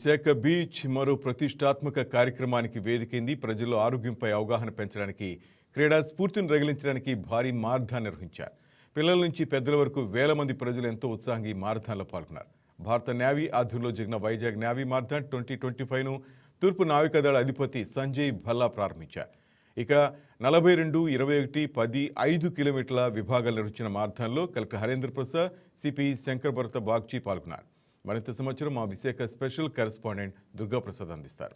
Visakha beach మరో ప్రతిష్టాత్మక కార్యక్రమానికి వేదికైంది. ప్రజల్లో ఆరోగ్యంపై అవగాహన పెంచడానికి, క్రీడా స్ఫూర్తిని రగిలించడానికి భారీ మారథాన్ నిర్వహించారు. పిల్లల నుంచి పెద్దల వరకు వేల మంది ప్రజలు ఎంతో ఉత్సాహంగా ఈ మారథాన్లో పాల్గొన్నారు. భారత నేవీ ఆధ్వర్యంలో జరిగిన వైజాగ్ నేవీ మారథాన్ 2025ను తూర్పు నావికాదళ అధిపతి సంజయ్ భల్లా ప్రారంభించారు. ఇక 42, 21, 10, 5 కిలోమీటర్ల విభాగాలు నిర్వహించిన మారథాన్లో కలెక్టర్ హరేంద్ర ప్రసాద్, సిపి శంకర్ భరత బాగ్చి పాల్గొన్నారు. మరింత సమాచారం మా విశాఖ స్పెషల్ కరెస్పాండెంట్ దుర్గా ప్రసాద్ అందిస్తారు.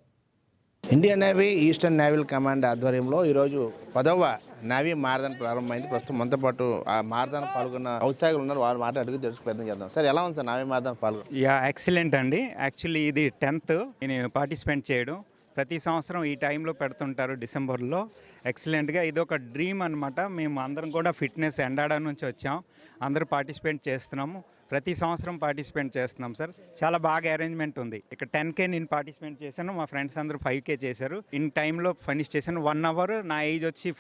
Indian navy eastern naval command ఆధ్వర్యంలో ఈరోజు 10వ నేవీ మారథాన్ ప్రారంభమైంది. ప్రస్తుతం మనతో పాటు ఆ మారథాన్ పాల్గొన్న ఔత్సాహికులు ఉన్నారు. వాళ్ళ మాట అడుగు తెలుసు ప్రయత్నం చేద్దాం. సార్, ఎలా ఉంది సార్ నేవీ మారథాన్ పాల్గొన? ఎక్సలెంట్ అండి. యాక్చువల్లీ ఇది 10th నేను పార్టిసిపేట్ చేయడం. ప్రతి సంవత్సరం ఈ టైంలో పెడుతుంటారు డిసెంబర్లో. ఎక్సలెంట్గా ఇది ఒక డ్రీమ్ అనమాట. మేము అందరం కూడా ఫిట్నెస్ ఎండాడా నుంచి వచ్చాం, అందరూ పార్టిసిపేట్ చేస్తున్నాము. ప్రతి సంవత్సరం పార్టిసిపేట్ చేస్తున్నాం సార్. చాలా బాగా అరేంజ్మెంట్ ఉంది. ఇక్కడ 10K నేను పార్టిసిపేట్ చేశాను, మా ఫ్రెండ్స్ అందరూ 5K చేశారు. ఇన్ టైంలో ఫినిష్ చేశాను. 1 అవర్, నా ఏజ్ వచ్చి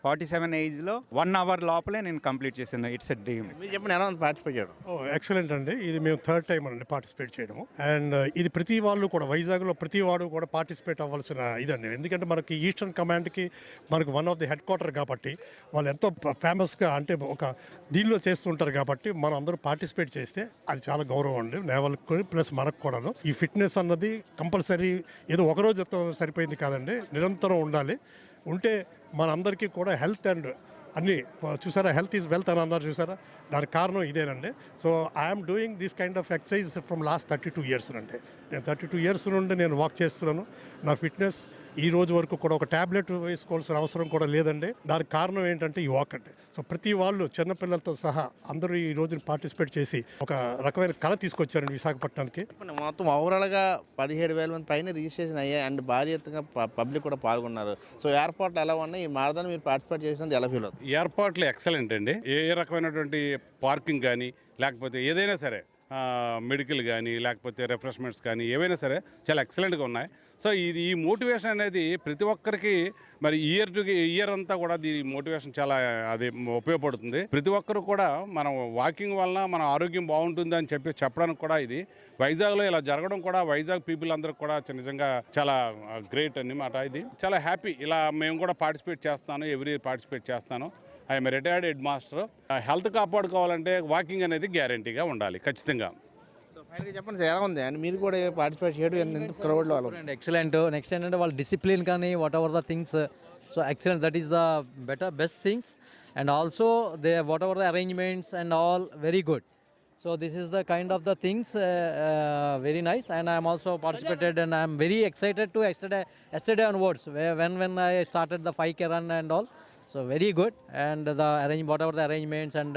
47 ఏజ్లో 1 అవర్ లోపలే నేను కంప్లీట్ చేశాను. It's a dream. మీరు చెప్పండి, ఎలా ఉంది పార్టిసిపేట్ చేయడం? ఎక్సలెంట్ అండి. ఇది మేము 3rd టైం అండి పార్టిసిపేట్ చేయడము. అండ్ ఇది ప్రతి వాళ్ళు కూడా వైజాగ్లో ప్రతి వాడు కూడా పార్టిసిపేట్ అవ్వాల్సిన ఇదండి. ఎందుకంటే మనకి ఈస్టర్న్ కమాండ్కి మనకు one of the head quarter కాబట్టి వాళ్ళు ఎంతో ఫేమస్గా అంటే ఒక దీనిలో చేస్తుంటారు కాబట్టి మనం అందరూ పార్టిసిపేట్ చేస్తే అది చాలా గౌరవం అండి నేవల్కి ప్లస్ మనకు కూడాను. ఈ ఫిట్నెస్ అన్నది కంపల్సరీ ఏదో ఒకరోజు సరిపోయింది కాదండి, నిరంతరం ఉండాలి. ఉంటే మనందరికీ కూడా హెల్త్ అండ్ అన్నీ చూసారా, హెల్త్ ఈజ్ వెల్త్ అని అన్నారు చూసారా, దానికి కారణం ఇదేనండి. So I'm doing this kind of exercise from last 32 years అండి. నేను 32 ఇయర్స్ నుండి నేను వాక్ చేస్తున్నాను. నా ఫిట్నెస్ ఈ రోజు వరకు కూడా ఒక ట్యాబ్లెట్ వేసుకోవాల్సిన అవసరం కూడా లేదండి. దానికి కారణం ఏంటంటే ఈ వాక్ అండి. సో ప్రతి వాళ్ళు చిన్నపిల్లలతో సహా అందరూ ఈ రోజుని పార్టిసిపేట్ చేసి ఒక రకమైన కళ తీసుకొచ్చారండి విశాఖపట్నానికి. మొత్తం ఓవరాల్గా 17,000 మంది పైన రిజిస్ట్రేషన్ అయ్యాయి అండ్ భారీ ఎత్తుగా పబ్లిక్ కూడా పాల్గొన్నారు. సో ఏర్పాట్లు ఎలా ఉన్నాయి? ఈ మారథాన్ మీరు పార్టిసిపేట్ చేసినందుకు ఎలా ఫీల్ అవుతుంది? ఏర్పాట్లు ఎక్సలెంట్ అండి. ఏ రకమైనటువంటి పార్కింగ్ కానీ లేకపోతే ఏదైనా సరే మెడికల్ కానీ లేకపోతే రిఫ్రెష్మెంట్స్ కానీ ఏవైనా సరే చాలా ఎక్సలెంట్గా ఉన్నాయి. సో ఈ మోటివేషన్ అనేది ప్రతి ఒక్కరికి మరి ఇయర్ అంతా కూడా దీని మోటివేషన్ చాలా అది ఉపయోగపడుతుంది. ప్రతి ఒక్కరు కూడా మనం వాకింగ్ వలన మన ఆరోగ్యం బాగుంటుంది అని చెప్పడానికి కూడా ఇది వైజాగ్లో ఇలా జరగడం కూడా వైజాగ్ పీపుల్ అందరికి కూడా నిజంగా చాలా గ్రేట్ అన్నమాట. ఇది చాలా హ్యాపీ. ఇలా మేము కూడా పార్టిసిపేట్ చేస్తాను, ఎవ్రీ పార్టిసిపేట్ చేస్తాను. I'm retired head master. Health కాపాడుకోవాలంటే వాకింగ్ అనేది గ్యారంటీగా ఉండాలి ఖచ్చితంగా. చెప్పండి సార్, ఎలా ఉంది అండ్ మీరు కూడా పార్టిసిపేట్ చేయడం ఎంత క్రౌడ్లో? ఎక్సలెంట్. నెక్స్ట్ ఏంటంటే వాళ్ళ డిసిప్లిన్ కానీ what ever the things, so excellent, that is the best things. And also they what ever the arrangements and all very good. So this is the kind of the things very nice, and I am also participated and I am very excited to yesterday onwards when I started the 5K run and all. So very good, and the whatever the arrangements and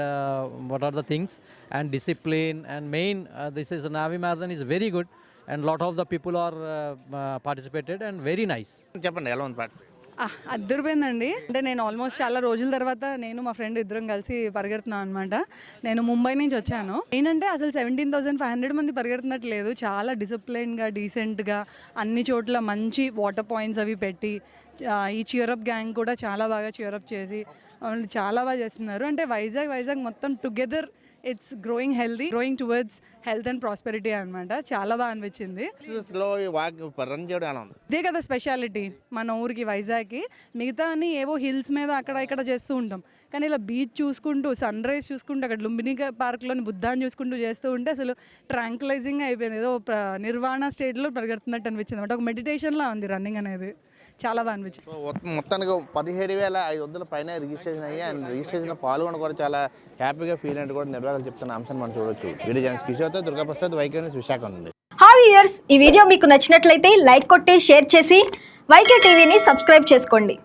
what are the things and discipline and main this is Navi Marathon is very good and lot of the people are participated and very nice. చెప్పండి, ఎలా ఉంది participate? అద్దరిపోయిందండి. అంటే నేను almost చాలా రోజుల తర్వాత నేను మా ఫ్రెండ్ ఇద్దరం కలిసి పరిగెడుతున్నాను అనమాట. నేను ముంబై నుంచి వచ్చాను. ఏంటంటే అసలు 17,500 మంది పరిగెడుతున్నట్టు లేదు. చాలా డిసిప్లైన్గా డీసెంట్గా అన్ని చోట్ల మంచి వాటర్ పాయింట్స్ అవి పెట్టి ఈ చియరప్ గ్యాంగ్ కూడా చాలా బాగా చియరప్ చేసి చాలా బాగా చేస్తున్నారు. అంటే వైజాగ్ మొత్తం together it's growing healthy, growing towards health and prosperity అనమాట. చాలా బాగా అనిపించింది. ఇదే కదా స్పెషాలిటీ మన ఊరికి వైజాగ్కి. మిగతా అన్ని ఏవో హిల్స్ మీద అక్కడ ఇక్కడ చేస్తూ ఉంటాం, కానీ ఇలా బీచ్ చూసుకుంటూ సన్ రైజ్ చూసుకుంటూ అక్కడ లుంబిని పార్క్లోని బుద్ధాన్ని చూసుకుంటూ చేస్తూ ఉంటే అసలు ట్రాంక్లైజింగ్ అయిపోయింది. ఏదో నిర్వాణ స్టేట్లో పరిగెడుతున్నట్టు అనిపించింది అనమాట. ఒక మెడిటేషన్లా ఉంది రన్నింగ్ అనేది. చాలా బాగా అనిపించింది. మొత్తానికి 17,500 పైన రిజిస్ట్రేషన్ అయ్యి అండ్ రిజిస్ట్రేషన్లో పాల్గొని కూడా చాలా హ్యాపీగా ఫీల్ అంటే కూడా నిర్వాహకులు చెప్తున్న అంశాన్ని మనం చూడొచ్చు. వీడియో జర్నలిస్ట్ కిషోర్తో దుర్గా ప్రసాద్, వైకే న్యూస్, విశాఖ ఉంది. హాయ్ వ్యూయర్స్, ఈ వీడియో మీకు నచ్చినట్లయితే లైక్ కొట్టి షేర్ చేసి వైకే టీవీని సబ్స్క్రైబ్ చేసుకోండి.